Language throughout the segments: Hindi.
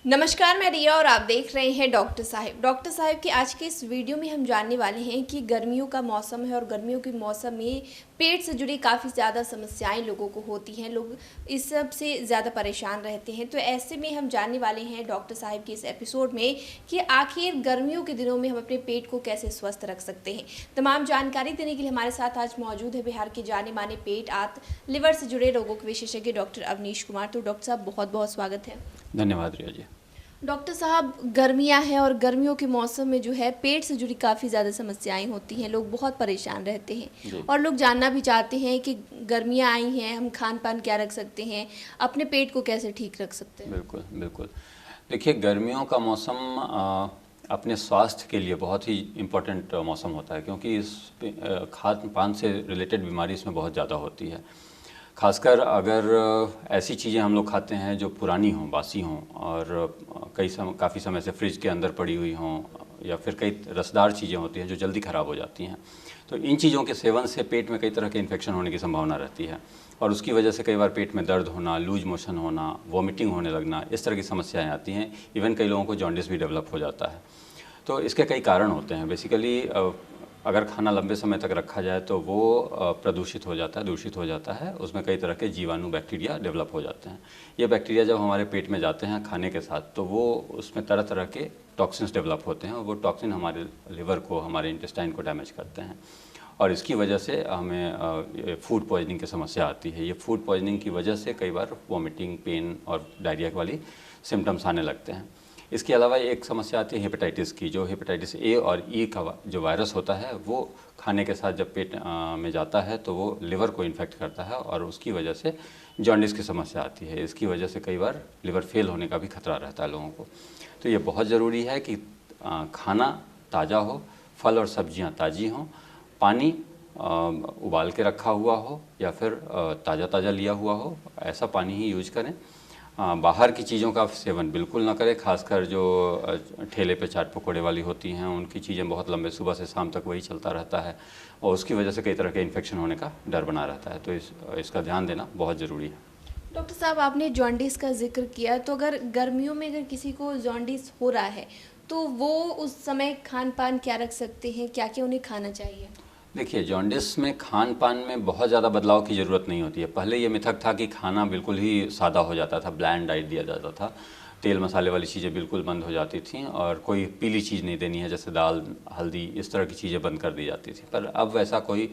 नमस्कार, मैं रिया और आप देख रहे हैं डॉक्टर साहिब। डॉक्टर साहिब की आज के इस वीडियो में हम जानने वाले हैं कि गर्मियों का मौसम है और गर्मियों के मौसम में पेट से जुड़ी काफ़ी ज़्यादा समस्याएं लोगों को होती हैं। लोग इस सब से ज़्यादा परेशान रहते हैं। तो ऐसे में हम जानने वाले हैं डॉक्टर साहिब के इस एपिसोड में कि आखिर गर्मियों के दिनों में हम अपने पेट को कैसे स्वस्थ रख सकते हैं। तमाम जानकारी देने के लिए हमारे साथ आज मौजूद है बिहार के जाने माने पेट आंत लिवर से जुड़े रोगों के विशेषज्ञ डॉक्टर अवनीश कुमार। तो डॉक्टर साहब, बहुत बहुत स्वागत है। धन्यवाद रिया जी। डॉक्टर साहब, गर्मियां हैं और गर्मियों के मौसम में जो है पेट से जुड़ी काफ़ी ज़्यादा समस्याएं होती हैं। लोग बहुत परेशान रहते हैं और लोग जानना भी चाहते हैं कि गर्मियां आई हैं, हम खान पान क्या रख सकते हैं, अपने पेट को कैसे ठीक रख सकते हैं। बिल्कुल बिल्कुल। देखिए, गर्मियों का मौसम अपने स्वास्थ्य के लिए बहुत ही इम्पोर्टेंट मौसम होता है, क्योंकि इस खान पान से रिलेटेड बीमारी इसमें बहुत ज़्यादा होती है। खासकर अगर ऐसी चीज़ें हम लोग खाते हैं जो पुरानी हों, बासी हों और काफ़ी समय से फ्रिज के अंदर पड़ी हुई हों, या फिर कई रसदार चीज़ें होती हैं जो जल्दी ख़राब हो जाती हैं, तो इन चीज़ों के सेवन से पेट में कई तरह के इन्फेक्शन होने की संभावना रहती है और उसकी वजह से कई बार पेट में दर्द होना, लूज मोशन होना, वॉमिटिंग होने लगना, इस तरह की समस्याएं आती हैं। इवन कई लोगों को जॉन्डिस भी डेवलप हो जाता है। तो इसके कई कारण होते हैं। बेसिकली अगर खाना लंबे समय तक रखा जाए तो वो प्रदूषित हो जाता है, दूषित हो जाता है। उसमें कई तरह के जीवाणु, बैक्टीरिया डेवलप हो जाते हैं। ये बैक्टीरिया जब हमारे पेट में जाते हैं खाने के साथ, तो वो उसमें तरह तरह के टॉक्सिन्स डेवलप होते हैं और वो टॉक्सिन हमारे लिवर को, हमारे इंटेस्टाइन को डैमेज करते हैं और इसकी वजह से हमें फूड पॉइजनिंग की समस्या आती है। ये फूड पॉइजनिंग की वजह से कई बार वॉमिटिंग, पेन और डायरिया वाली सिम्टम्स आने लगते हैं। इसके अलावा एक समस्या आती है हेपेटाइटिस की। जो हेपेटाइटिस ए और ई का जो वायरस होता है, वो खाने के साथ जब पेट में जाता है तो वो लिवर को इन्फेक्ट करता है और उसकी वजह से जॉन्डिस की समस्या आती है। इसकी वजह से कई बार लिवर फेल होने का भी खतरा रहता है लोगों को। तो ये बहुत ज़रूरी है कि खाना ताज़ा हो, फल और सब्जियां ताज़ी हों, पानी उबाल के रखा हुआ हो या फिर ताज़ा ताज़ा लिया हुआ हो, ऐसा पानी ही यूज करें। बाहर की चीज़ों का सेवन बिल्कुल ना करें। खासकर जो ठेले पे चाट पकौड़े वाली होती हैं, उनकी चीज़ें बहुत लंबे सुबह से शाम तक वही चलता रहता है और उसकी वजह से कई तरह के इन्फेक्शन होने का डर बना रहता है। तो इसका ध्यान देना बहुत ज़रूरी है। डॉक्टर साहब, आपने जॉन्डिस का जिक्र किया, तो अगर गर्मियों में अगर किसी को जॉन्डिस हो रहा है तो वो उस समय खान पान क्या रख सकते हैं, क्या क्या उन्हें खाना चाहिए? देखिए, जॉन्डिस में खान पान में बहुत ज़्यादा बदलाव की ज़रूरत नहीं होती है। पहले ये मिथक था कि खाना बिल्कुल ही सादा हो जाता था, ब्लैंड डाइट दिया जाता था, तेल मसाले वाली चीज़ें बिल्कुल बंद हो जाती थीं और कोई पीली चीज़ नहीं देनी है, जैसे दाल, हल्दी, इस तरह की चीज़ें बंद कर दी जाती थी। पर अब वैसा कोई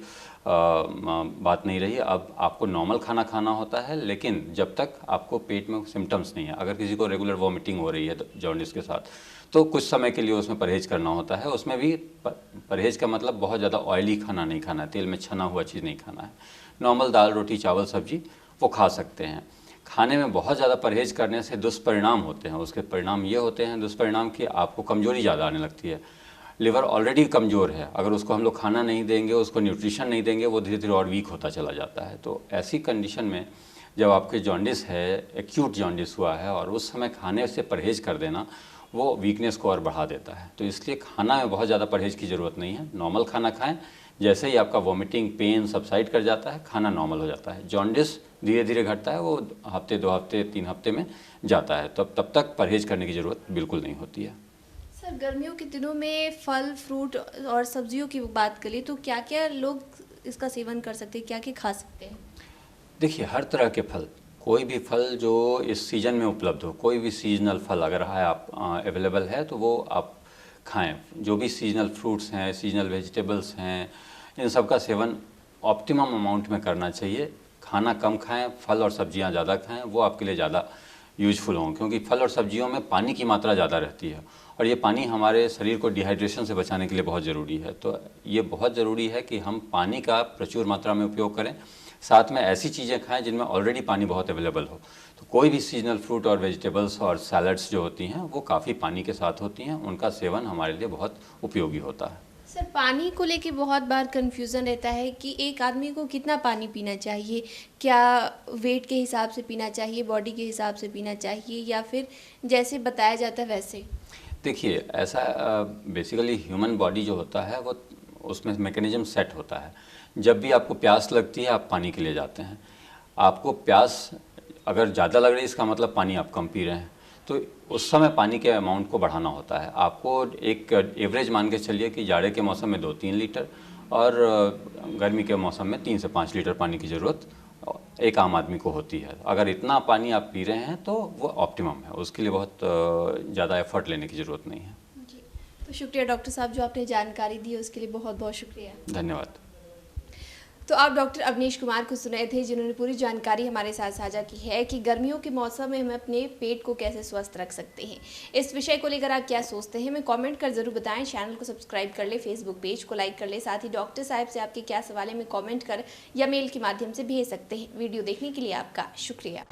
बात नहीं रही। अब आपको नॉर्मल खाना खाना होता है, लेकिन जब तक आपको पेट में सिम्टम्स नहीं है। अगर किसी को रेगुलर वॉमिटिंग हो रही है तो जॉन्डिस के साथ, तो कुछ समय के लिए उसमें परहेज़ करना होता है। उसमें भी परहेज़ का मतलब बहुत ज़्यादा ऑयली खाना नहीं खाना है, तेल में छना हुआ चीज़ नहीं खाना है। नॉर्मल दाल, रोटी, चावल, सब्जी वो खा सकते हैं। खाने में बहुत ज़्यादा परहेज़ करने से दुष्परिणाम होते हैं। उसके परिणाम ये होते हैं, दुष्परिणाम कि आपको कमज़ोरी ज़्यादा आने लगती है। लिवर ऑलरेडी कमज़ोर है, अगर उसको हम लोग खाना नहीं देंगे, उसको न्यूट्रिशन नहीं देंगे, वो धीरे धीरे और वीक होता चला जाता है। तो ऐसी कंडीशन में जब आपके जॉन्डिस है, एक्यूट जॉन्डिस हुआ है, और उस समय खाने से परहेज़ कर देना वो वीकनेस को और बढ़ा देता है। तो इसलिए खाना में बहुत ज़्यादा परहेज़ की ज़रूरत नहीं है। नॉर्मल खाना खाएं। जैसे ही आपका वॉमिटिंग, पेन सबसाइड कर जाता है, खाना नॉर्मल हो जाता है। जॉन्डिस धीरे धीरे घटता है, वो हफ्ते, 2 हफ्ते, 3 हफ्ते में जाता है। तब तक परहेज़ करने की ज़रूरत बिल्कुल नहीं होती है। सर, गर्मियों के दिनों में फल, फ्रूट और सब्जियों की बात करें तो क्या क्या लोग इसका सेवन कर सकते हैं, क्या क्या खा सकते हैं? देखिए, हर तरह के फल, कोई भी फल जो इस सीज़न में उपलब्ध हो, कोई भी सीजनल फल अगर है आप अवेलेबल है तो वो आप खाएं। जो भी सीजनल फ्रूट्स हैं, सीजनल वेजिटेबल्स हैं, इन सब का सेवन ऑप्टिमम अमाउंट में करना चाहिए। खाना कम खाएं, फल और सब्जियां ज़्यादा खाएं, वो आपके लिए ज़्यादा यूजफुल हों, क्योंकि फल और सब्जियों में पानी की मात्रा ज़्यादा रहती है और ये पानी हमारे शरीर को डिहाइड्रेशन से बचाने के लिए बहुत ज़रूरी है। तो ये बहुत ज़रूरी है कि हम पानी का प्रचुर मात्रा में उपयोग करें। साथ में ऐसी चीज़ें खाएं जिनमें ऑलरेडी पानी बहुत अवेलेबल हो। तो कोई भी सीजनल फ्रूट और वेजिटेबल्स और सैलड्स जो होती हैं वो काफ़ी पानी के साथ होती हैं, उनका सेवन हमारे लिए बहुत उपयोगी होता है। सर, पानी को लेके बहुत बार कंफ्यूजन रहता है कि एक आदमी को कितना पानी पीना चाहिए, क्या वेट के हिसाब से पीना चाहिए, बॉडी के हिसाब से पीना चाहिए, या फिर जैसे बताया जाता है वैसे? देखिए, ऐसा बेसिकली ह्यूमन बॉडी जो होता है वो, उसमें मैकेनिज्म सेट होता है। जब भी आपको प्यास लगती है आप पानी के लिए जाते हैं। आपको प्यास अगर ज़्यादा लग रही है, इसका मतलब पानी आप कम पी रहे हैं। तो उस समय पानी के अमाउंट को बढ़ाना होता है। आपको एक एवरेज मान के चलिए कि जाड़े के मौसम में 2-3 लीटर और गर्मी के मौसम में 3 से 5 लीटर पानी की ज़रूरत एक आम आदमी को होती है। अगर इतना पानी आप पी रहे हैं तो वो ऑप्टिमम है, उसके लिए बहुत ज़्यादा एफर्ट लेने की ज़रूरत नहीं है। जी, तो शुक्रिया डॉक्टर साहब, जो आपने जानकारी दी उसके लिए बहुत बहुत शुक्रिया। धन्यवाद। तो आप डॉक्टर अवनीश कुमार को सुन रहे थे, जिन्होंने पूरी जानकारी हमारे साथ साझा की है कि गर्मियों के मौसम में हम अपने पेट को कैसे स्वस्थ रख सकते हैं। इस विषय को लेकर आप क्या सोचते हैं, हमें कमेंट कर जरूर बताएं। चैनल को सब्सक्राइब कर ले, फेसबुक पेज को लाइक कर ले, साथ ही डॉक्टर साहब से आपके क्या सवाल है हमें कमेंट कर या मेल के माध्यम से भेज सकते हैं। वीडियो देखने के लिए आपका शुक्रिया।